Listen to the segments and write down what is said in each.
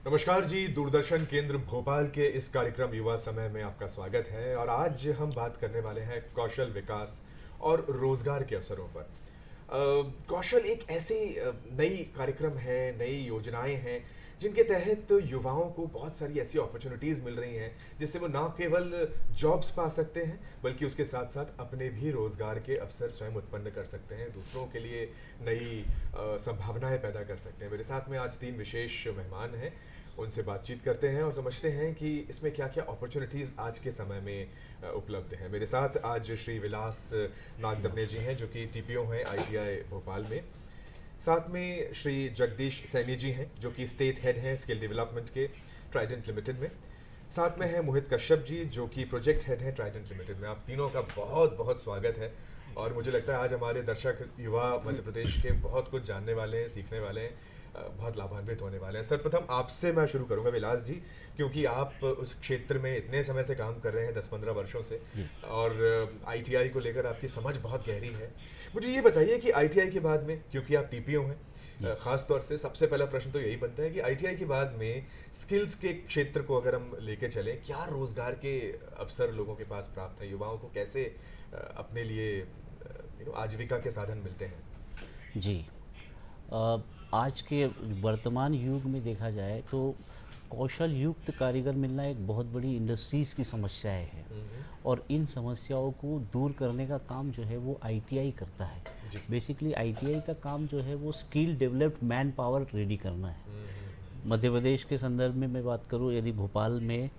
नमस्कार जी। दूरदर्शन केंद्र भोपाल के इस कार्यक्रम युवा समय में आपका स्वागत है और आज हम बात करने वाले हैं कौशल विकास और रोजगार के अवसरों पर। कौशल एक ऐसी नई कार्यक्रम है, नई योजनाएं हैं जिनके तहत युवाओं को बहुत सारी ऐसी अपॉर्चुनिटीज़ मिल रही हैं जिससे वो ना केवल जॉब्स पा सकते हैं बल्कि उसके साथ साथ अपने भी रोज़गार के अवसर स्वयं उत्पन्न कर सकते हैं, दूसरों के लिए नई संभावनाएं पैदा कर सकते हैं। मेरे साथ में आज तीन विशेष मेहमान हैं, उनसे बातचीत करते हैं और समझते हैं कि इसमें क्या क्या अपॉर्चुनिटीज़ आज के समय में उपलब्ध हैं। मेरे साथ आज श्री विलास नागदमने जी हैं जो कि टीपीओ हैं आईटीआई भोपाल में। साथ में श्री जगदीश सैनी जी हैं जो कि स्टेट हेड हैं स्किल डेवलपमेंट के ट्राइडेंट लिमिटेड में। साथ में है मोहित कश्यप जी जो कि प्रोजेक्ट हेड हैं ट्राइडेंट लिमिटेड में। आप तीनों का बहुत बहुत स्वागत है और मुझे लगता है आज हमारे दर्शक युवा मध्य प्रदेश के बहुत कुछ जानने वाले हैं, सीखने वाले हैं, बहुत लाभान्वित होने वाले हैं। सर्वप्रथम आपसे मैं शुरू करूंगा विलास जी, क्योंकि आप उस क्षेत्र में इतने समय से काम कर रहे हैं, 10-15 वर्षों से, और आईटीआई को लेकर आपकी समझ बहुत गहरी है। मुझे ये बताइए कि आईटीआई के बाद में, क्योंकि आप टीपीओ हैं, खास तौर से सबसे पहला प्रश्न तो यही बनता है कि आईटीआई के बाद में स्किल्स के क्षेत्र को अगर हम लेके चलें, क्या रोजगार के अवसर लोगों के पास प्राप्त हैं, युवाओं को कैसे अपने लिए आजीविका के साधन मिलते हैं? जी। अ, आज के वर्तमान युग में देखा जाए तो कौशल युक्त कारीगर मिलना एक बहुत बड़ी इंडस्ट्रीज़ की समस्याएं हैं और इन समस्याओं को दूर करने का काम जो है वो आईटीआई करता है। जी। बेसिकली आईटीआई का काम जो है वो skill developed man power ready करना है। मध्य प्रदेश के संदर्भ में मैं बात करूँ, यदि भोपाल में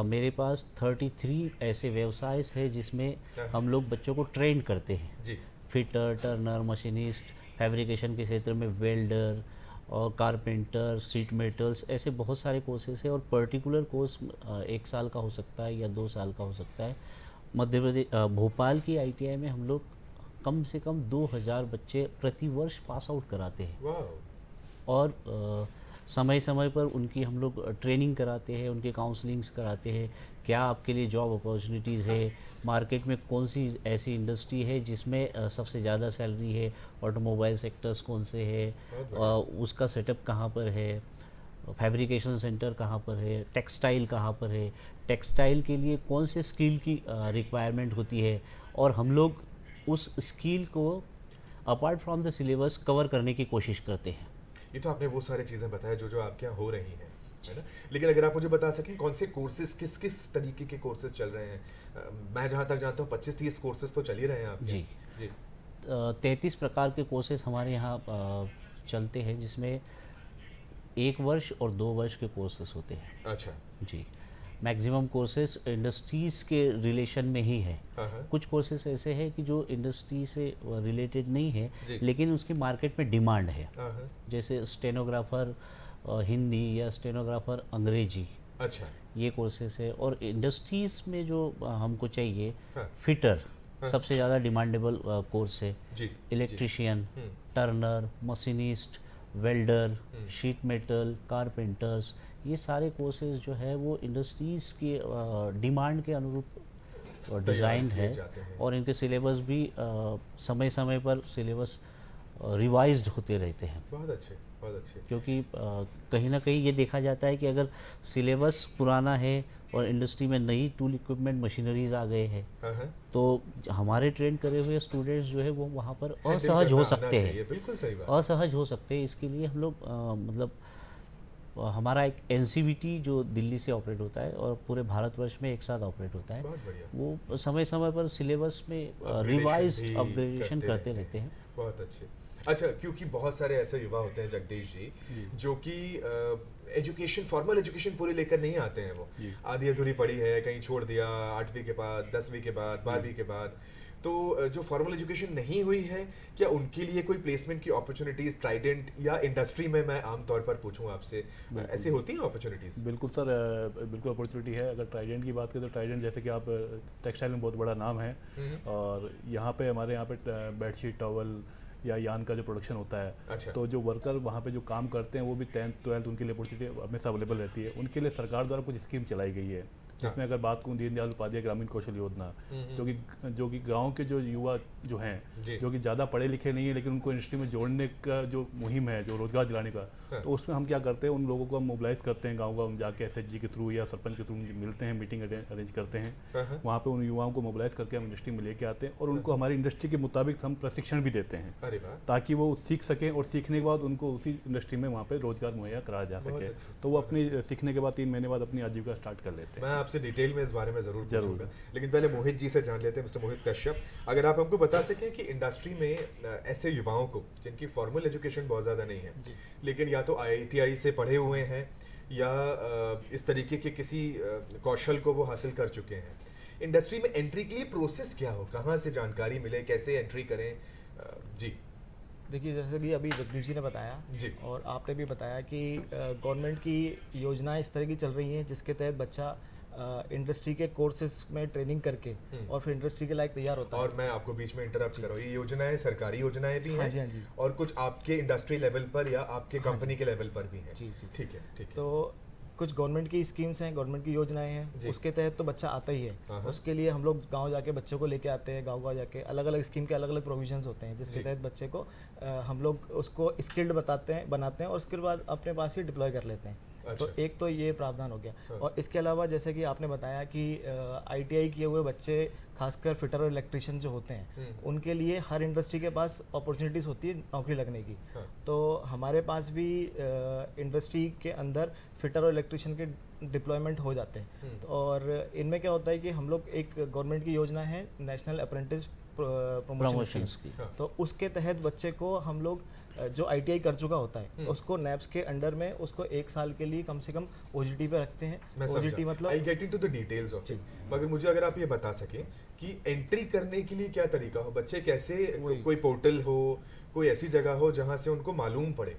मेरे पास 33 ऐसे व्यवसाय है जिसमें हम लोग बच्चों को ट्रेन करते हैं। जी। फिटर, टर्नर, मशीनिस्ट, फैब्रिकेशन के क्षेत्र में वेल्डर और कारपेंटर, सीट मेटल्स, ऐसे बहुत सारे कोर्सेज हैं और पर्टिकुलर कोर्स 1 साल का हो सकता है या 2 साल का हो सकता है। मध्य प्रदेश भोपाल की आईटीआई में हम लोग कम से कम 2000 बच्चे प्रति वर्ष पास आउट कराते हैं वाह। और समय समय पर उनकी हम लोग ट्रेनिंग कराते हैं, उनके काउंसलिंग्स कराते हैं, क्या आपके लिए जॉब अपॉर्चुनिटीज़ है, मार्केट में कौन सी ऐसी इंडस्ट्री है जिसमें सबसे ज़्यादा सैलरी है, ऑटोमोबाइल सेक्टर्स कौन से है, बहुत बढ़िया। उसका सेटअप कहाँ पर है, फैब्रिकेशन सेंटर कहाँ पर है, टेक्सटाइल कहाँ पर है, टेक्सटाइल के लिए कौन से स्किल की रिक्वायरमेंट होती है और हम लोग उस स्किल को apart from the syllabus cover करने की कोशिश करते हैं। ये तो आपने वो सारी चीज़ें बताया जो जो आपके यहाँ हो रही हैं, है ना? लेकिन अगर आप मुझे बता सकें कौन से कोर्सेज, किस किस तरीके के कोर्सेज चल रहे हैं? मैं जहाँ तक जानता हूँ 25-30 कोर्सेज तो चल ही रहे हैं आपके। जी। जी। 33 प्रकार के कोर्सेज हमारे यहाँ चलते हैं जिसमें 1 वर्ष और 2 वर्ष के कोर्सेज होते हैं। अच्छा। जी। मैक्सिमम कोर्सेज इंडस्ट्रीज़ के रिलेशन में ही है। हाँ हाँ। कुछ कोर्सेज ऐसे हैं कि जो इंडस्ट्री से रिलेटेड नहीं है जी। लेकिन उसकी मार्केट में डिमांड है, हाँ हाँ। जैसे स्टेनोग्राफर हिंदी या स्टेनोग्राफर अंग्रेजी, अच्छा। ये कोर्सेज है। और इंडस्ट्रीज़ में जो हमको चाहिए, हाँ फिटर हाँ। सबसे ज़्यादा डिमांडेबल कोर्स है। जी। इलेक्ट्रिशियन, हम्म। टर्नर, मशीनिस्ट, वेल्डर, हम्म। शीट मेटल, कारपेंटर्स, ये सारे कोर्सेज जो है वो इंडस्ट्रीज़ के डिमांड के अनुरूप तैयार डिज़ाइन किए है जाते हैं। और इनके सिलेबस भी समय समय पर सिलेबस रिवाइज्ड होते रहते हैं, बहुत अच्छे, बहुत अच्छे। क्योंकि कहीं ना कहीं ये देखा जाता है कि अगर सिलेबस पुराना है और इंडस्ट्री में नई टूल इक्विपमेंट मशीनरीज आ गए हैं हाँ हाँ। तो हमारे ट्रेन करे हुए स्टूडेंट्स जो है वो वहाँ पर हैंडल असहज करना हो आना सकते हैं, चाहिए, बिल्कुल सही बात है। असहज हो सकते हैं। इसके लिए हम लोग मतलब हमारा एक एनसीवीटी जो दिल्ली से ऑपरेट होता है और पूरे भारतवर्ष में एक साथ ऑपरेट होता है, बहुत बढ़िया। वो समय समय पर सिलेबस में अपग्रेडेशन रिवाइज भी अपग्रेडेशन करते रहते हैं। बहुत अच्छे। अच्छा, क्योंकि बहुत सारे ऐसे युवा होते हैं जगदीश जी जो कि एजुकेशन, फॉर्मल एजुकेशन पूरी लेकर नहीं आते हैं, वो आधी अधूरी पड़ी है, कहीं छोड़ दिया 8वीं के बाद, 10वीं के बाद, 12वीं के बाद। तो जो फॉर्मल एजुकेशन नहीं हुई है, क्या उनके लिए कोई प्लेसमेंट की अपॉर्चुनिटीज ट्राइडेंट या इंडस्ट्री में, मैं आमतौर पर पूछूँ आपसे, ऐसी होती हैं अपॉर्चुनिटीज? बिल्कुल सर, बिल्कुल अपॉर्चुनिटी है। अगर ट्राइडेंट की बात करें तो ट्राइडेंट जैसे कि आप टेक्सटाइल में बहुत बड़ा नाम है और यहाँ पे हमारे यहाँ पे बेडशीट, टॉवल या यान का जो प्रोडक्शन होता है, अच्छा। तो जो वर्कर वहाँ पे जो काम करते हैं वो भी 10th 12th उनके लिए अपॉर्चुनिटी हमेशा अवेलेबल रहती है। उनके लिए सरकार द्वारा कुछ स्कीम चलाई गई है जिसमें अगर बात करूँ दीनदयाल उपाध्याय ग्रामीण कौशल योजना, जो कि गांव के जो युवा जो हैं, जो कि ज़्यादा पढ़े लिखे नहीं है लेकिन उनको इंडस्ट्री में जोड़ने का जो मुहिम है, जो रोजगार दिलाने का, तो उसमें हम क्या करते हैं, उन लोगों को हम मोबिलाइज करते हैं, गाँव गाँव जाके SHG के थ्रू या सरपंच के थ्रू मिलते हैं, मीटिंग अरेंज करते हैं, वहाँ पे उन युवाओं को मोबिलाइज करके हम इंडस्ट्री में लेके आते हैं और उनको हमारी इंडस्ट्री के मुताबिक हम प्रशिक्षण भी देते हैं ताकि वो सीख सकें और सीखने के बाद उनको उसी इंडस्ट्री में वहाँ पे रोजगार मुहैया कराया जा सके। तो वो अपनी सीखने के बाद 3 महीने बाद अपनी आजीविका स्टार्ट कर लेते हैं। मैं आपसे डिटेल में इस बारे में जरूर पूछूंगा, लेकिन पहले मोहित जी से जान लेते हैं। मिस्टर मोहित कश्यप, अगर आप हमको बता सकें कि इंडस्ट्री में ऐसे युवाओं को जिनकी फॉर्मल एजुकेशन बहुत ज़्यादा नहीं है लेकिन या तो IITI से पढ़े हुए हैं या इस तरीके के किसी कौशल को वो हासिल कर चुके हैं, इंडस्ट्री में एंट्री के लिए प्रोसेस क्या हो, कहाँ से जानकारी मिले, कैसे एंट्री करें? जी देखिए, जैसे कि अभी जगदीश जी ने बताया जी, और आपने भी बताया कि गवर्नमेंट की योजनाएं इस तरह की चल रही हैं जिसके तहत बच्चा इंडस्ट्री के कोर्सेज में ट्रेनिंग करके और फिर इंडस्ट्री के लायक तैयार होता है। और मैं आपको बीच में इंटरप्ट कर रहा हूँ, ये योजनाएं सरकारी योजनाएं भी हैं? हाँ जी, हाँ जी। और कुछ आपके इंडस्ट्री लेवल पर या आपके कंपनी के लेवल पर भी हैं? जी जी, ठीक है, ठीक है। तो कुछ गवर्नमेंट की स्कीम्स हैं, गवर्नमेंट की योजनाएं हैं, उसके तहत तो बच्चा आता ही है। उसके लिए हम लोग गांव जाके बच्चों को लेके आते हैं, गांव जाके अलग अलग स्कीम के अलग अलग प्रोविजंस होते हैं जिसके तहत बच्चे को हम लोग उसको स्किल्ड बनाते हैं और उसके बाद अपने पास ही डिप्लॉय कर लेते हैं। अच्छा। तो एक तो ये प्रावधान हो गया। और इसके अलावा जैसे कि आपने बताया कि ITI किए हुए बच्चे, खासकर फिटर और इलेक्ट्रिशियन जो होते हैं, उनके लिए हर इंडस्ट्री के पास अपॉर्चुनिटीज़ होती है नौकरी लगने की। तो हमारे पास भी इंडस्ट्री के अंदर फिटर और इलेक्ट्रिशियन के डिप्लॉयमेंट हो जाते हैं। और इनमें क्या होता है कि हम लोग, एक गवर्नमेंट की योजना है नेशनल अप्रेंटिस प्रमोशन की, तो उसके तहत बच्चे को हम लोग जो ITI कर चुका होता है उसको NAPS के अंडर में उसको 1 साल के लिए कम से कम OJT पे रखते हैं। OJT मतलब I'll get into the details of it, मगर मुझे अगर आप ये बता सकें कि एंट्री करने के लिए क्या तरीका हो, बच्चे कैसे, कोई पोर्टल हो, कोई ऐसी जगह हो जहाँ से उनको मालूम पड़े?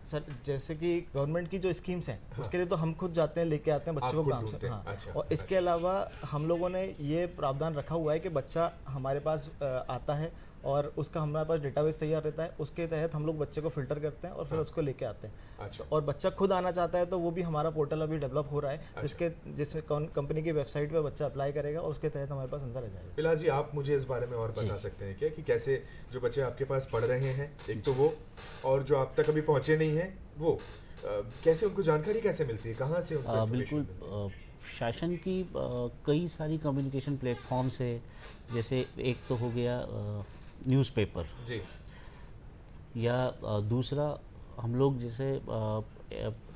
सर, जैसे कि गवर्नमेंट की जो स्कीम्स हैं उसके लिए तो हम खुद जाते हैं, लेके आते हैं बच्चों को गाँव से। हाँ। अच्छा, और इसके अलावा हम लोगों ने ये प्रावधान रखा हुआ है कि बच्चा हमारे पास आता है और उसका हमारे पास डेटाबेस तैयार रहता है, उसके तहत हम लोग बच्चे को फिल्टर करते हैं और फिर उसको लेके आते हैं। अच्छा। और बच्चा खुद आना चाहता है तो वो भी हमारा पोर्टल अभी डेवलप हो रहा है, जिसमें कंपनी की वेबसाइट पे बच्चा अप्लाई करेगा और उसके तहत हमारे पास अंदर आ जाएगा। बिलास जी, आप मुझे इस बारे में और बता सकते हैं क्या कि कैसे जो बच्चे आपके पास पढ़ रहे हैं, एक तो वो, और जो आप तक अभी पहुँचे नहीं हैं वो, कैसे उनको जानकारी कैसे मिलती है, कहाँ से उनको बिल्कुल, शासन की कई सारी कम्युनिकेशन प्लेटफॉर्म्स है। जैसे एक तो हो गया न्यूज़पेपर जी, या दूसरा हम लोग जैसे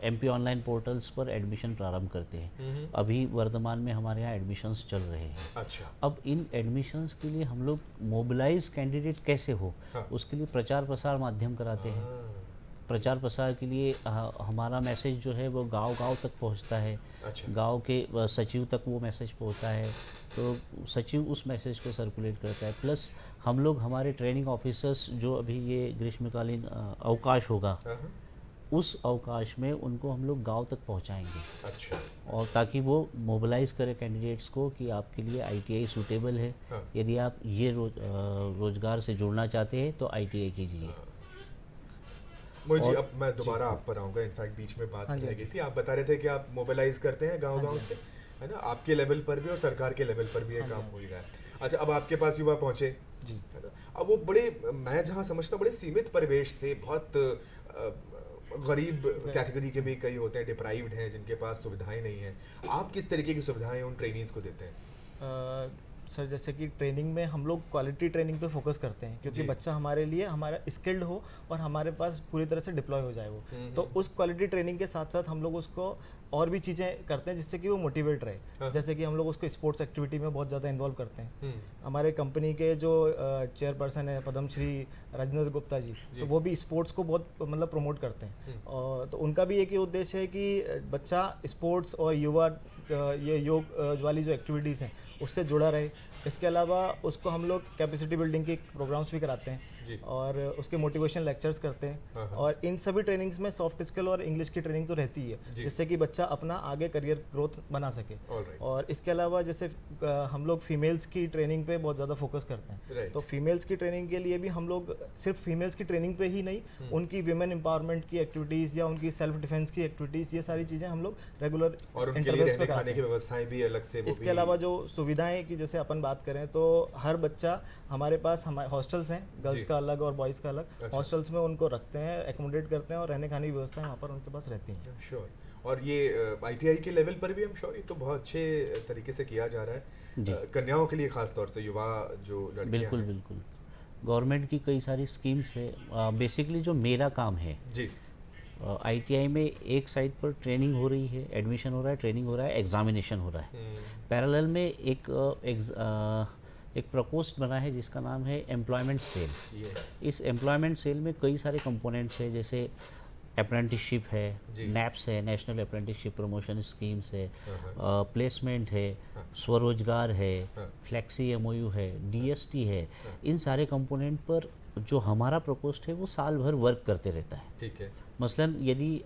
MP ऑनलाइन पोर्टल्स पर एडमिशन प्रारंभ करते हैं। अभी वर्तमान में हमारे यहाँ एडमिशन्स चल रहे हैं। अच्छा। अब इन एडमिशन्स के लिए हम लोग मोबिलाइज कैंडिडेट कैसे हो, उसके लिए प्रचार प्रसार माध्यम कराते हैं। प्रचार प्रसार के लिए हमारा मैसेज जो है वो गांव-गांव तक पहुंचता है। अच्छा। गांव के सचिव तक वो मैसेज पहुंचता है, तो सचिव उस मैसेज को सर्कुलेट करता है। प्लस हम लोग, हमारे ट्रेनिंग ऑफिसर्स, जो अभी ये ग्रीष्मकालीन अवकाश होगा, उस अवकाश में उनको हम लोग गांव तक पहुंचाएंगे। अच्छा। और ताकि वो मोबिलाइज करें कैंडिडेट्स को कि आपके लिए ITI सूटेबल है। यदि आप ये रोजगार से जुड़ना चाहते हैं तो ITI कीजिए। मोहित जी, अब मैं दोबारा आप पर आऊँगा, इनफैक्ट बीच में बात रह गई थी, आप बता रहे थे कि आप मोबिलाइज करते हैं गांव-गांव से, है ना, आपके लेवल पर भी और सरकार के लेवल पर भी ये काम हो ही रहा है। अच्छा, अब आपके पास युवा पहुँचे जी, है ना, अब वो बड़े, मैं जहाँ समझता हूँ, बड़े सीमित परिवेश से, बहुत गरीब कैटेगरी के भी कई होते हैं, डिप्राइव्ड हैं, जिनके पास सुविधाएं नहीं हैं। आप किस तरीके की सुविधाएं उन ट्रेनीज को देते हैं? सर, जैसे कि ट्रेनिंग में हम लोग क्वालिटी ट्रेनिंग पे फोकस करते हैं, क्योंकि बच्चा हमारे लिए हमारा स्किल्ड हो और हमारे पास पूरी तरह से डिप्लॉय हो जाए वो। तो उस क्वालिटी ट्रेनिंग के साथ साथ हम लोग उसको और भी चीज़ें करते हैं जिससे कि वो मोटिवेट रहे। जैसे कि हम लोग उसको स्पोर्ट्स एक्टिविटी में बहुत ज़्यादा इन्वॉल्व करते हैं। हमारे कंपनी के जो चेयरपर्सन है पद्मश्री राजेंद्र गुप्ता जी, तो वो भी स्पोर्ट्स को बहुत मतलब प्रमोट करते हैं। और तो उनका भी एक ही उद्देश्य है कि बच्चा स्पोर्ट्स और युवा ये योग वाली जो एक्टिविटीज़ हैं उससे जुड़ा रहे। इसके अलावा उसको हम लोग कैपेसिटी बिल्डिंग के प्रोग्राम्स भी कराते हैं। जी। और उसके मोटिवेशन लेक्चर्स करते हैं। और इन सभी ट्रेनिंग्स में सॉफ्ट स्किल और इंग्लिश की ट्रेनिंग तो रहती ही है, जिससे कि बच्चा अपना आगे करियर ग्रोथ बना सके। और इसके अलावा जैसे हम लोग फीमेल्स की ट्रेनिंग पे बहुत ज़्यादा फोकस करते हैं, तो फीमेल्स की ट्रेनिंग के लिए भी हम लोग सिर्फ फीमेल्स की ट्रेनिंग पे ही नहीं, उनकी विमेन एम्पावरमेंट की एक्टिविटीज़ या उनकी सेल्फ डिफेंस की एक्टिविटीज़, ये सारी चीज़ें हम लोग रेगुलर और उनके लिए रहने खाने की व्यवस्थाएं भी अलग से। इसके अलावा जो सुविधाएं की जैसे अपन बात करें तो हर बच्चा हमारे पास, हमारे हॉस्टल्स हैं, गर्ल्स का अलग और बॉयज़ का अलग। हॉस्टल्स में उनको रखते हैं, एकोमोडेट करते हैं और रहने खाने की व्यवस्थाएं वहाँ पर उनके पास रहती हैं। श्योर। और ये आईटीआई के लेवल पर भी हम श्योर ये तो बहुत अच्छे तरीके से किया जा रहा है कन्याओं के लिए, खास तौर से युवा जो लड़कियां बिल्कुल हैं। बिल्कुल, गवर्नमेंट की कई सारी स्कीम्स है। बेसिकली जो मेरा काम है जी, आईटीआई में एक साइड पर ट्रेनिंग हो रही है, एडमिशन हो रहा है, ट्रेनिंग हो रहा है, एग्जामिनेशन हो रहा है। पैरेलल में एक प्रकोष्ठ बना है जिसका नाम है एम्प्लॉयमेंट सेल। इस एम्प्लॉयमेंट सेल में कई सारे कंपोनेंट्स हैं, जैसे अप्रेंटिसशिप है, नैप्स है, नेशनल अप्रेंटिसशिप प्रमोशन स्कीम्स है, प्लेसमेंट है, स्वरोजगार है, फ्लेक्सी एमओयू है, डीएसटी है। इन सारे कंपोनेंट पर जो हमारा प्रकोष्ठ है वो साल भर वर्क करते रहता है। ठीक है। मसलन यदि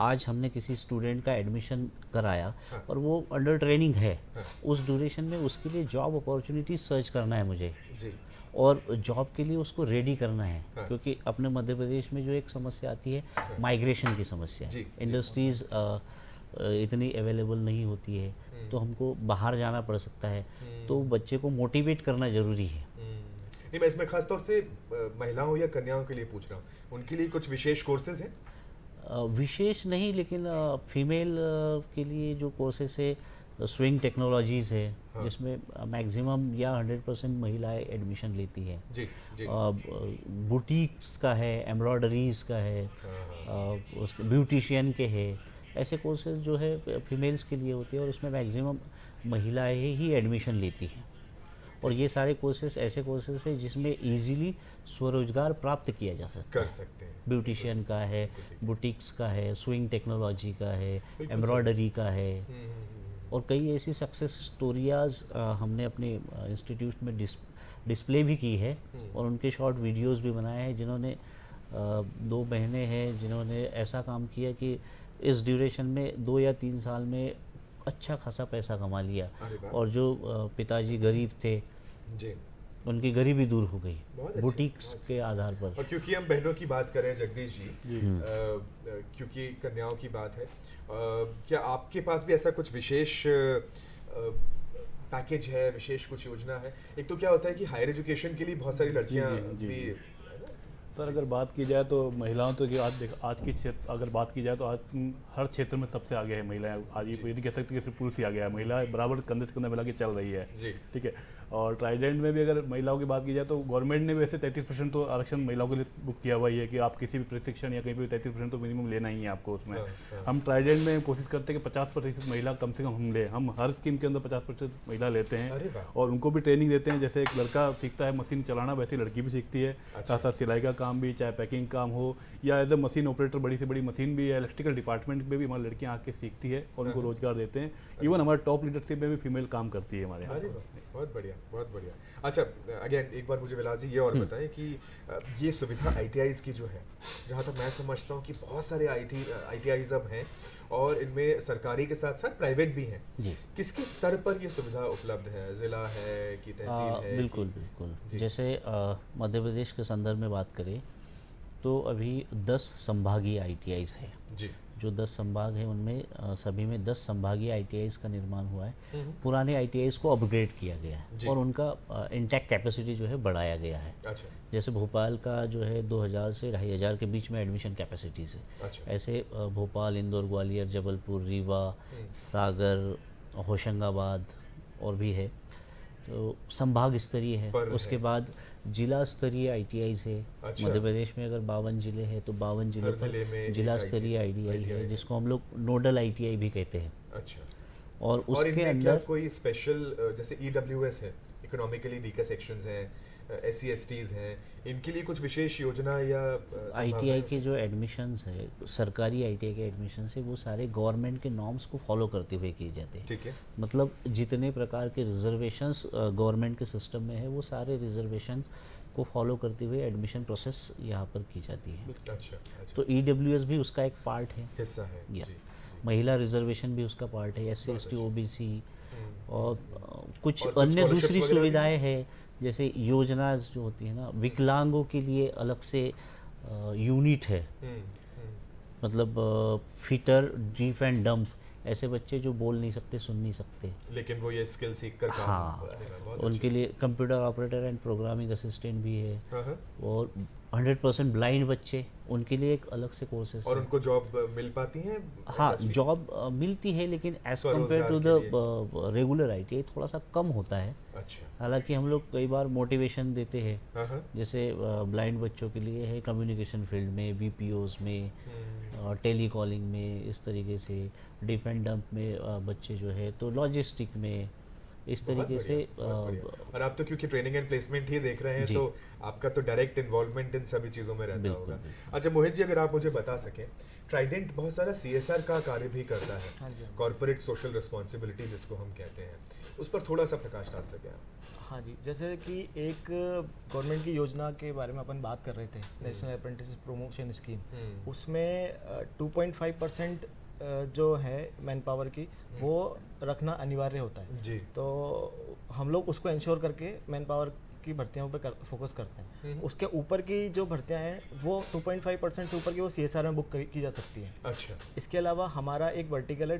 आज हमने किसी स्टूडेंट का एडमिशन कराया और वो अंडर ट्रेनिंग है, उस ड्यूरेशन में उसके लिए जॉब अपॉर्चुनिटी सर्च करना है मुझे जी। और जॉब के लिए उसको रेडी करना है। क्योंकि अपने मध्य प्रदेश में जो एक समस्या आती है माइग्रेशन की समस्या, इंडस्ट्रीज़ इतनी अवेलेबल नहीं होती है, तो हमको बाहर जाना पड़ सकता है, तो बच्चे को मोटिवेट करना ज़रूरी है। नहीं, मैं इसमें खास तौर से महिलाओं या कन्याओं के लिए पूछ रहा हूँ, उनके लिए कुछ विशेष कोर्सेज हैं? विशेष नहीं, लेकिन फीमेल के लिए जो कोर्सेस है, स्विंग टेक्नोलॉजीज़ है, जिसमें मैक्सिमम या 100% महिलाएं एडमिशन लेती है। जी, जी। बुटीक्स का है, एम्ब्रॉयडरीज़ का है, उसके ब्यूटिशियन के है, ऐसे कोर्सेज जो है फीमेल्स के लिए होते हैं और उसमें मैक्सिमम महिलाएं ही एडमिशन लेती हैं। और ये सारे कोर्सेज ऐसे कोर्सेज हैं जिसमें इजीली स्वरोजगार प्राप्त किया जा सकता कर सकते हैं। ब्यूटिशियन का है, बुटीक्स का है, स्विंग टेक्नोलॉजी का है, एम्ब्रॉयडरी का है। और कई ऐसी सक्सेस स्टोरीज हमने अपने इंस्टीट्यूट में डिस्प्ले भी की है और उनके शॉर्ट वीडियोस भी बनाए हैं, जिन्होंने 2 बहनें हैं जिन्होंने ऐसा काम किया कि इस ड्यूरेशन में 2 या 3 साल में अच्छा खासा पैसा कमा लिया। और जो पिताजी गरीब थे जी, उनकी गरीबी दूर हो गई बुटीक्स के आधार पर। और क्योंकि हम बहनों की बात करें जगदीश जी, क्योंकि कन्याओं की बात है, क्या आपके पास भी ऐसा कुछ विशेष पैकेज है, विशेष कुछ योजना है? एक तो क्या होता है कि हायर एजुकेशन के लिए बहुत सारी लड़कियां भी। सर अगर बात की जाए तो महिलाओं तो आज की क्षेत्र अगर बात की जाए तो आज हर क्षेत्र में सबसे आगे है महिलाएं। आज ये नहीं कह सकते कि सिर्फ पुरुष ही आ गया है, महिलाएं बराबर कंधे से कंधा मिला के चल रही है। ठीक है। और ट्राइडेंट में भी अगर महिलाओं की बात की जाए तो गवर्नमेंट ने वैसे 33% तो आरक्षण महिलाओं के लिए बुक किया हुआ ही है कि आप किसी भी प्रशिक्षण या कहीं पर 33% तो मिनिमम लेना ही है आपको उसमें। हम ट्राइडेंट में कोशिश करते हैं कि 50% महिला कम से कम हम लें। हम हर स्कीम के अंदर 50% महिला लेते हैं और उनको भी ट्रेनिंग देते हैं। जैसे एक लड़का सीखता है मशीन चलाना, वैसे लड़की भी सीखती है। साथ साथ सिलाई का काम भी, चाहे पैकिंग काम हो या एज ए मशीन ऑपरेटर, बड़ी से बड़ी मशीन भी है, इलेक्ट्रिकल डिपार्टमेंट में भी हमारी लड़कियां आके सीखती है और उनको रोजगार देते हैं। इवन हमारे टॉप लीडरशिप में भी फीमेल काम करती है हमारे यहाँ। बहुत बढ़िया, बहुत बढ़िया। अच्छा, अगेन एक बार मुझे विलास जी ये और बताएं कि ये सुविधा आईटीआईज की जो है, जहाँ तक मैं समझता हूँ कि बहुत सारे आईटीआईज अब हैं और इनमें सरकारी के साथ साथ प्राइवेट भी हैं। किस किस स्तर पर ये सुविधा उपलब्ध है? जिला है कि तहसील है? बिल्कुल बिल्कुल। जैसे मध्य प्रदेश के संदर्भ में बात करें तो अभी 10 संभागीय आईटीआईज है। जी। जो 10 संभाग हैं उनमें सभी में 10 संभागीय आईटीआईज का निर्माण हुआ है। पुराने आईटीआईज को अपग्रेड किया गया है और उनका इंटैक्ट कैपेसिटी जो है बढ़ाया गया है। अच्छा। जैसे भोपाल का जो है 2000 से 2500 के बीच में एडमिशन कैपेसिटीज़ है। अच्छा। ऐसे भोपाल, इंदौर, ग्वालियर, जबलपुर, रीवा, सागर, होशंगाबाद और भी है, तो संभाग स्तरीय है। उसके बाद जिला स्तरीय आईटीआईज है। अच्छा। मध्य प्रदेश में अगर 52 जिले हैं तो 52 जिले पर जिला स्तरीय आईटीआई है, जिसको हम लोग नोडल आईटीआई भी कहते हैं। अच्छा। और उसके अंदर क्या कोई स्पेशल, जैसे ईडब्ल्यूएस है, इकोनॉमिकली वीकर सेक्शंस हैं, SC/STs हैं, इनके लिए कुछ विशेष योजना या आईटीआई के जो एडमिशन्स है, सरकारी आईटीआई के एडमिशन्स है, वो सारे गवर्नमेंट के नॉर्म्स को फॉलो करते हुए किए जाते हैं। ठीक है। मतलब जितने प्रकार के रिजर्वेशंस गवर्नमेंट के सिस्टम में है, वो सारे रिजर्वेशंस को फॉलो करते हुए एडमिशन प्रोसेस यहाँ पर की जाती है। अच्छा अच्छा, तो EWS भी उसका एक पार्ट है, हिस्सा है या जी। महिला रिजर्वेशन भी उसका पार्ट है, SC बहुत ST अच्छा। OBC, हम्म, और कुछ और कुछ अन्य scholarships दूसरी वगैरह भी सुविधाएं हैं, जैसे योजना जो होती है ना, विकलांगों के लिए अलग से यूनिट है, मतलब फिटर, डीफ एंड डम्प, ऐसे बच्चे जो बोल नहीं सकते, सुन नहीं सकते, लेकिन वो ये स्किल सीख कर काम हाँ, करेगा, बहुत उनके अच्छी। लिए computer operator and programming assistant भी है। हाँ, हाँ। और 100% ब्लाइंड बच्चे, उनके लिए एक अलग से कोर्सेस और है। उनको जॉब मिल पाती हैं हाँ, industry? जॉब मिलती है, लेकिन एज स्वरोजगार कम्पेयर टू के द रेगुलर ITI थोड़ा सा कम होता है। अच्छा, हालांकि हम लोग कई बार मोटिवेशन देते हैं, हाँ हाँ, जैसे ब्लाइंड बच्चों के लिए है कम्युनिकेशन फील्ड में, BPOs में, हम्म, टेली कॉलिंग में, इस तरीके से डिफ एंड डंप में बच्चे जो है, तो लॉजिस्टिक में, इस बहुत तरीके से बढ़िया, बहुत बढ़िया। और आप तो क्योंकि ट्रेनिंग एंड प्लेसमेंट ही देख रहे हैं, जी। तो आपका तो डायरेक्ट इन्वॉल्वमेंट इन सभी चीज़ों में रहता बिल्कुल, होगा। बिल्कुल। अच्छा मोहित जी, अगर आप मुझे बता सकें, ट्राइडेंट बहुत सारा CSR का कार्य भी करता है, हाँ जी, हाँ जी। कॉर्पोरेट सोशल रिस्पॉन्सिबिलिटी जिसको हम कहते हैं, उस पर थोड़ा सा प्रकाश डाल सकें आप? हाँ जी, जैसे कि एक गवर्नमेंट की योजना के बारे में अपन बात कर रहे थे, नेशनल अप्रेंटिस प्रमोशन स्कीम, उसमें 2.5% जो है मैन पावर की, वो रखना अनिवार्य होता है। जी। तो हम लोग उसको इंश्योर करके मैन पावर की भर्तियों पे फोकस करते हैं। उसके ऊपर की जो भर्तियां हैं वो 2.5% से ऊपर की वो CSR में बुक की जा सकती हैं। अच्छा इसके अलावा हमारा एक वर्टिकल है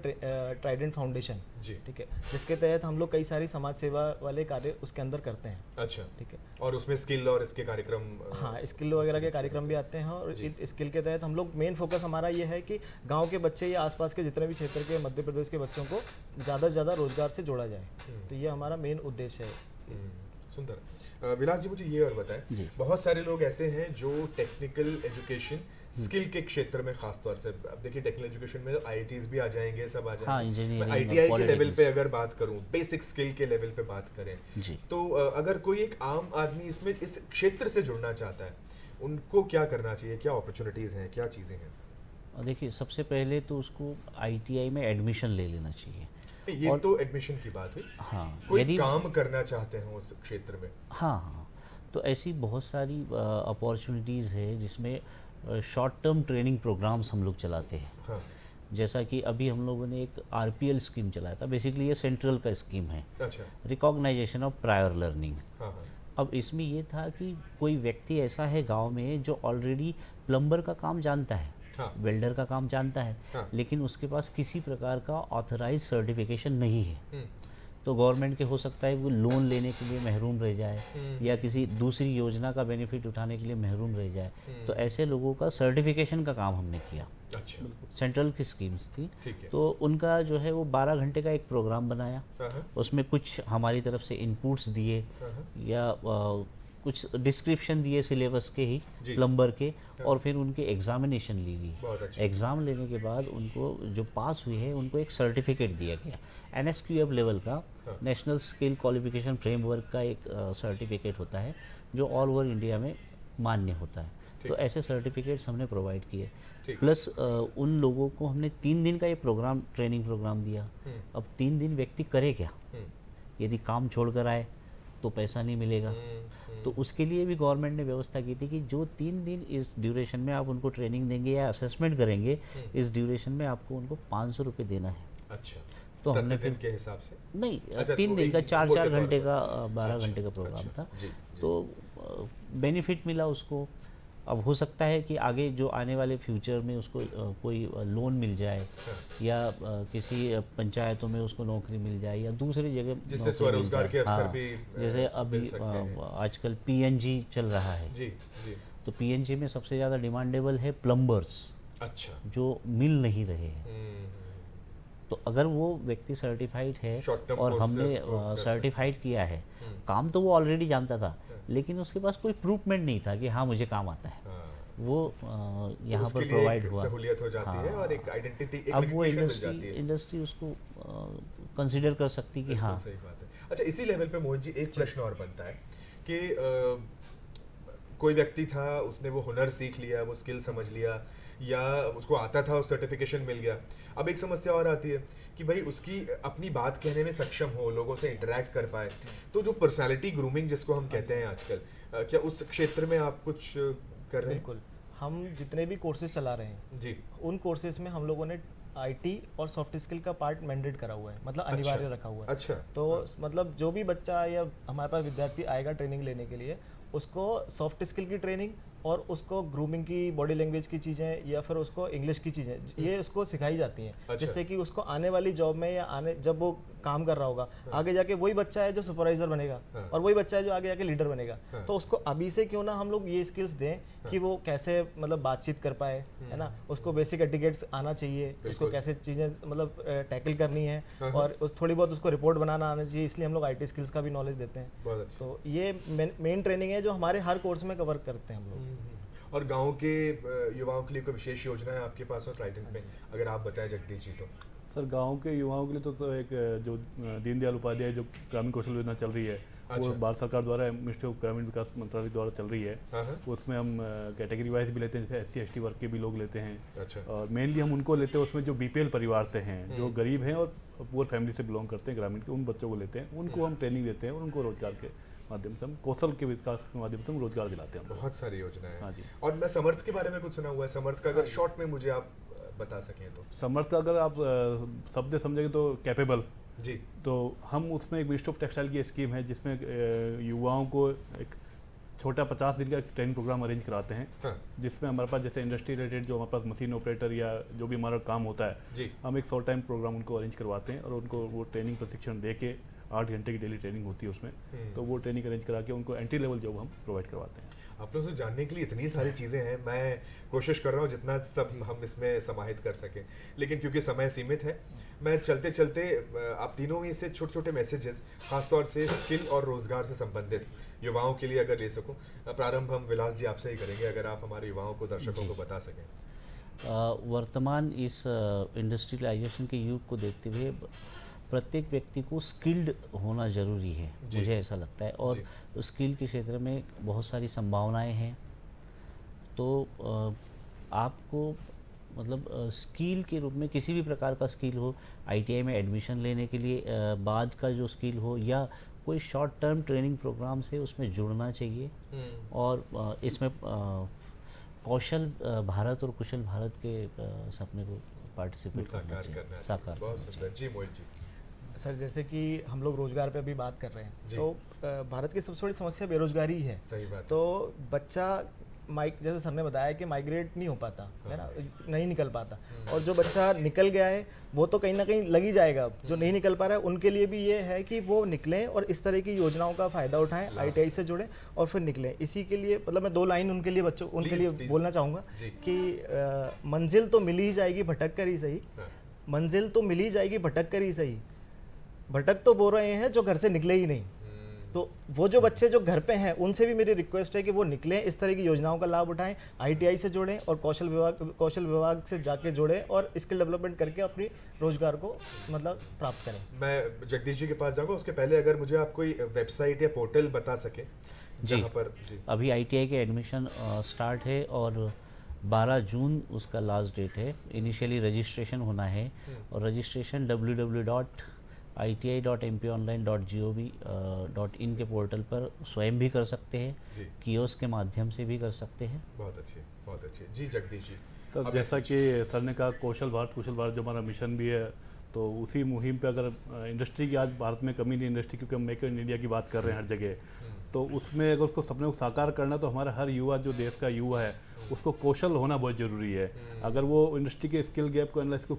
ट्राइडेंट फाउंडेशन, जी, ठीक है, जिसके तहत हम लोग कई सारी समाज सेवा वाले कार्य उसके अंदर करते हैं। अच्छा, ठीक है, और उसमें स्किल और इसके कार्यक्रम हाँ, स्किल वगैरह के कार्यक्रम भी आते हैं, और जी। स्किल के तहत हम लोग मेन फोकस हमारा ये है कि गांव के बच्चे या आसपास के जितने भी क्षेत्र के मध्य प्रदेश के बच्चों को ज़्यादा से ज़्यादा रोजगार से जोड़ा जाए। तो ये हमारा मेन उद्देश्य है। सुंदर। विलास जी, मुझे ये और बताएं, जी। बहुत सारे लोग ऐसे हैं जो टेक्निकल एजुकेशन स्किल के क्षेत्र में खास तौर से, अब देखिए टेक्निकल एजुकेशन में IITs भी आ जाएंगे, सब आ हाँ, जाएंगे। इंजीनियरिंग मैं और ITI के लेवल पॉलिटेक्निक। पे अगर बात करूं, बेसिक स्किल के लेवल पे बात करें, जी। तो अगर कोई एक आम आदमी इसमें इस क्षेत्र से जुड़ना चाहता है, उनको क्या करना चाहिए, क्या अपॉर्चुनिटीज़ हैं, क्या चीज़ें हैं? देखिए, सबसे पहले तो उसको ITI में एडमिशन ले लेना चाहिए। ये और तो एडमिशन की बात हुई, हाँ, कोई यदि काम करना चाहते हैं उस क्षेत्र में? हाँ हाँ, तो ऐसी बहुत सारी अपॉर्चुनिटीज़ है जिसमें शॉर्ट टर्म ट्रेनिंग प्रोग्राम्स हम लोग चलाते हैं। हाँ, जैसा कि अभी हम लोगों ने एक RPL स्कीम चलाया था, बेसिकली ये सेंट्रल का स्कीम है, अच्छा, रिकॉग्नाइजेशन ऑफ प्रायर लर्निंग। हाँ हाँ, अब इसमें ये था कि कोई व्यक्ति ऐसा है गांव में जो ऑलरेडी प्लम्बर का काम जानता है, हाँ, वेल्डर का काम जानता है, हाँ। लेकिन उसके पास किसी प्रकार का ऑथराइज सर्टिफिकेशन नहीं है, हम्म, तो गवर्नमेंट के हो सकता है वो लोन लेने के लिए महरूम रह जाए, हम्म। या किसी दूसरी योजना का बेनिफिट उठाने के लिए महरूम रह जाए। हम्म। तो ऐसे लोगों का सर्टिफिकेशन का काम हमने किया, अच्छा, सेंट्रल की स्कीम्स थी। ठीक है। तो उनका जो है वो 12 घंटे का एक प्रोग्राम बनाया, हाँ हाँ, उसमें कुछ हमारी तरफ से इनपुट्स दिए, हाँ हाँ, या कुछ डिस्क्रिप्शन दिए सिलेबस के ही, जी। प्लम्बर के, और फिर उनके एग्जामिनेशन ली गई। बहुत अच्छा। एग्ज़ाम लेने के बाद उनको जो पास हुई है उनको एक सर्टिफिकेट दिया गया, NSQF लेवल का, हाँ। नेशनल स्किल क्वालिफिकेशन फ्रेमवर्क का एक सर्टिफिकेट होता है जो ऑल ओवर इंडिया में मान्य होता है। ठीक तो है। ऐसे सर्टिफिकेट्स हमने प्रोवाइड किए, ठीक। प्लस उन लोगों को हमने 3 दिन का ये प्रोग्राम, ट्रेनिंग प्रोग्राम दिया। अब 3 दिन व्यक्ति करे क्या? यदि काम छोड़ कर आए तो पैसा नहीं मिलेगा, तो उसके लिए भी गवर्नमेंट ने व्यवस्था की थी कि जो 3 दिन इस ड्यूरेशन में आप उनको ट्रेनिंग देंगे या असेसमेंट करेंगे, इस ड्यूरेशन में आपको उनको 500 रुपये देना है। अच्छा, तो हमने प्रतिदिन फिर के हिसाब से? नहीं, अच्छा, 3 तो दिन का एक 4 मोटे 4 तौर घंटे पर। का 12 अच्छा, घंटे का प्रोग्राम अच्छा, था। जी, जी। तो बेनिफिट मिला उसको। अब हो सकता है कि आगे जो आने वाले फ्यूचर में उसको कोई लोन मिल जाए, हाँ। या किसी पंचायतों में उसको नौकरी मिल जाए, या दूसरी जगह जिससे नौकरी मिल स्वरोजगार जाए। के अवसर हाँ, भी जैसे अभी मिल सकते हैं। आजकल PNG चल रहा है, जी, जी। तो PNG में सबसे ज़्यादा डिमांडेबल है प्लम्बर्स, अच्छा, जो मिल नहीं रहे हैं। हम्म, तो अगर वो व्यक्ति सर्टिफाइड है Short term और हमने courses को कर सर्टिफाइड किया है, हम्म। काम तो वो ऑलरेडी जानता था, लेकिन उसके पास कोई प्रूफमेंट नहीं था कि हाँ मुझे काम आता है, हाँ, वो तो यहाँ उसके पर लिए प्रोवाइड एक हुआ। सहूलियत हो जाती है, हाँ। और एक आइडेंटिटी, एक अब वो recognition मिल जाती है। इंडस्ट्री उसको कंसिडर कर सकती कि बिल्कुल हाँ। सही बात है। अच्छा, इसी लेवल पे मोहित जी एक प्रश्न और बनता है कि कोई व्यक्ति था, उसने वो हुनर सीख लिया, वो स्किल समझ लिया, या उसको आता था, सर्टिफिकेशन मिल गया। अब एक समस्या और आती है कि भाई उसकी अपनी बात कहने में सक्षम हो, लोगों से इंटरेक्ट कर पाए, तो जो पर्सनालिटी ग्रूमिंग जिसको हम कहते हैं आजकल, क्या उस क्षेत्र में आप कुछ कर रहे हैं? बिल्कुल, हम जितने भी कोर्सेज चला रहे हैं जी। उन कोर्सेज में हम लोगों ने आईटी और सॉफ्ट स्किल का पार्ट मैंडेट करा हुआ है, मतलब अनिवार्य रखा हुआ है। अच्छा। तो मतलब जो भी बच्चा या हमारे पास विद्यार्थी आएगा ट्रेनिंग लेने के लिए, उसको सॉफ्ट स्किल की ट्रेनिंग और उसको ग्रूमिंग की, बॉडी लैंग्वेज की चीज़ें या फिर उसको इंग्लिश की चीज़ें ये उसको सिखाई जाती हैं। अच्छा। जिससे कि उसको आने वाली जॉब में या आने जब वो काम कर रहा होगा, आगे जाके वही बच्चा है जो सुपरवाइजर बनेगा और वही बच्चा है जो आगे जाके लीडर बनेगा। तो उसको अभी से क्यों ना हम लोग ये स्किल्स दें कि वो कैसे मतलब बातचीत कर पाए, है ना, उसको बेसिक एटिकेट्स आना चाहिए, उसको कैसे चीज़ें मतलब टैकल करनी है और थोड़ी बहुत उसको रिपोर्ट बनाना आना चाहिए। इसलिए हम लोग आईटी स्किल्स का भी नॉलेज देते हैं। बहुत अच्छा। तो ये मेन ट्रेनिंग है जो हमारे हर कोर्स में कवर करते हैं हम लोग। और गांव के युवाओं के लिए कोई विशेष योजना है आपके पास और ट्राइडेंट में, अगर आप बताएं जगदीश जी तो? सर गांव के युवाओं के लिए तो एक जो दीनदयाल उपाध्याय जो ग्रामीण कौशल योजना चल रही है, वो भारत सरकार द्वारा मिनिस्ट्री ऑफ ग्रामीण विकास मंत्रालय द्वारा चल रही है। उसमें हम कैटेगरी वाइज भी लेते हैं, जैसे SC ST वर्ग के भी लोग लेते हैं। अच्छा। और मेनली हम उनको लेते हैं उसमें जो BPL परिवार से हैं, जो गरीब हैं और पुअर फैमिली से बिलोंग करते हैं ग्रामीण के, उन बच्चों को लेते हैं, उनको हम ट्रेनिंग देते हैं और उनको रोजगार के माध्यम से, हम कौशल के विकास के माध्यम से हम रोजगार दिलाते हैं। बहुत सारी योजनाएं हैं। हाँ जी। और मैं समर्थ के बारे में कुछ सुना हुआ है, समर्थ का अगर शॉर्ट में मुझे आप बता सकें तो? समर्थ अगर आप शब्द समझेंगे तो कैपेबल जी। तो हम उसमें एक मिनिस्ट्री ऑफ टेक्सटाइल की स्कीम है जिसमें युवाओं को एक छोटा 50 दिन का ट्रेनिंग प्रोग्राम अरेंज कराते हैं। जिसमें हमारे पास जैसे इंडस्ट्री रिलेटेड जो हमारे पास मशीन ऑपरेटर या जो भी हमारा काम होता है जी। हम एक शॉर्ट टाइम प्रोग्राम उनको अरेंज करवाते हैं और उनको वो ट्रेनिंग प्रशिक्षण दे के 8 घंटे की डेली ट्रेनिंग होती है उसमें, तो वो ट्रेनिंग अरेंज करा के उनको एंट्री लेवल जॉब हम प्रोवाइड करवाते हैं। आप लोगों से जानने के लिए इतनी सारी चीज़ें हैं, मैं कोशिश कर रहा हूँ जितना सब हम इसमें समाहित कर सकें, लेकिन क्योंकि समय सीमित है, मैं चलते चलते आप तीनों ही से छोटे छोटे मैसेजेस खासतौर से स्किल और रोजगार से संबंधित युवाओं के लिए अगर ले सकूं। प्रारंभ हम विलास जी आपसे ही करेंगे, अगर आप हमारे युवाओं को, दर्शकों को बता सकें। वर्तमान इस इंडस्ट्रियलाइजेशन के युग को देखते हुए प्रत्येक व्यक्ति को स्किल्ड होना ज़रूरी है, मुझे ऐसा लगता है। और स्किल के क्षेत्र में बहुत सारी संभावनाएं हैं। तो आपको मतलब स्किल के रूप में किसी भी प्रकार का स्किल हो, ITI में एडमिशन लेने के लिए बाद का जो स्किल हो या कोई शॉर्ट टर्म ट्रेनिंग प्रोग्राम से उसमें जुड़ना चाहिए। और इसमें कौशल भारत और कुशल भारत के सपने को पार्टिसिपेट करना चाहिए, साकार। बहुत सुंदर जी। मोहित जी? सर जैसे कि हम लोग रोजगार पे अभी बात कर रहे हैं, तो भारत की सबसे बड़ी समस्या बेरोजगारी है। सही बात। तो बच्चा जैसे सर ने बताया कि माइग्रेट नहीं हो पाता, है ना, नहीं निकल पाता। और जो बच्चा निकल गया है वो तो कहीं ना कहीं लग ही जाएगा। जो नहीं निकल पा रहा है उनके लिए भी ये है कि वो निकलें और इस तरह की योजनाओं का फ़ायदा उठाएं, ITI से जुड़ें और फिर निकलें। इसी के लिए मतलब मैं 2 लाइन उनके लिए बच्चों उनके लिए बोलना चाहूँगा कि मंजिल तो मिल ही जाएगी भटक कर ही सही, मंजिल तो मिल ही जाएगी भटक कर ही सही, भटक तो बोल रहे हैं जो घर से निकले ही नहीं। तो वो जो बच्चे जो घर पे हैं उनसे भी मेरी रिक्वेस्ट है कि वो निकलें, इस तरह की योजनाओं का लाभ उठाएं, ITI से जुड़ें और कौशल विभाग से जाके जुड़ें और स्किल डेवलपमेंट करके अपनी रोजगार को मतलब प्राप्त करें। मैं जगदीश जी के पास जाऊंगा, उसके पहले अगर मुझे आप कोई वेबसाइट या पोर्टल बता सकें जहाँ पर अभी ITI के एडमिशन स्टार्ट है और 12 जून उसका लास्ट डेट है। इनिशियली रजिस्ट्रेशन होना है और रजिस्ट्रेशन www.iti.mponline.gov.in के पोर्टल पर स्वयं भी कर सकते हैं, कियोस्क के माध्यम से भी कर सकते हैं। बहुत अच्छे, बहुत अच्छे जी। जगदीश जी? सर जैसा कि सर ने कहा कौशल भारत कुशल भारत जो हमारा मिशन भी है, तो उसी मुहिम पे अगर इंडस्ट्री की आज भारत में कमी नहीं इंडस्ट्री, क्योंकि हम मेक इन इंडिया की बात कर रहे हैं हर जगह, तो उसमें अगर उसको सपने को साकार करना तो हमारा हर युवा जो देश का युवा है उसको कौशल होना बहुत ज़रूरी है। अगर वो इंडस्ट्री के स्किल गैप को एनालाइज को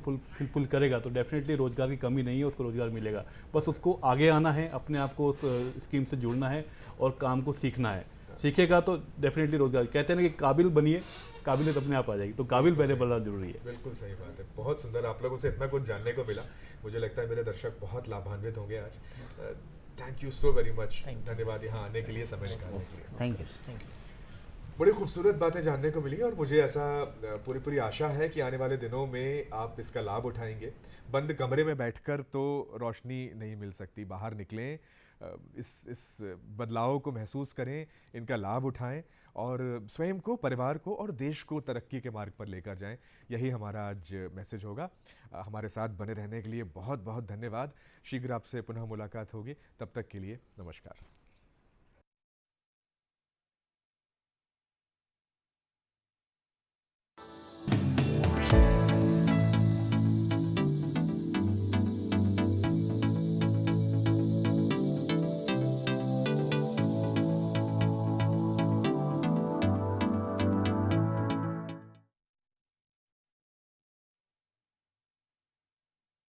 फुल करेगा तो डेफिनेटली रोज़गार की कमी नहीं है, उसको रोज़गार मिलेगा। बस उसको आगे आना है, अपने आप को उस स्कीम से जुड़ना है और काम को सीखना है। सीखेगा तो डेफिनेटली रोज़गार, कहते हैं ना कि काबिल बनिए, काबिलियत अपने आप आ जाएगी, तो काबिल पहले बनना जरूरी है। बिल्कुल सही बात है। बहुत सुंदर, आप लोगों से इतना कुछ जानने को मिला। मुझे लगता है मेरे दर्शक बहुत लाभान्वित होंगे आज। Thank you so very much, धन्यवाद यहाँ आने के लिए, समय निकालने के लिए। Thank you. बड़ी खूबसूरत बातें जानने को मिली और मुझे ऐसा पूरी आशा है कि आने वाले दिनों में आप इसका लाभ उठाएंगे। बंद कमरे में बैठकर तो रोशनी नहीं मिल सकती, बाहर निकलें, इस बदलाव को महसूस करें, इनका लाभ उठाएं और स्वयं को, परिवार को और देश को तरक्की के मार्ग पर लेकर जाएं। यही हमारा आज मैसेज होगा। हमारे साथ बने रहने के लिए बहुत बहुत धन्यवाद। शीघ्र आपसे पुनः मुलाकात होगी, तब तक के लिए नमस्कार।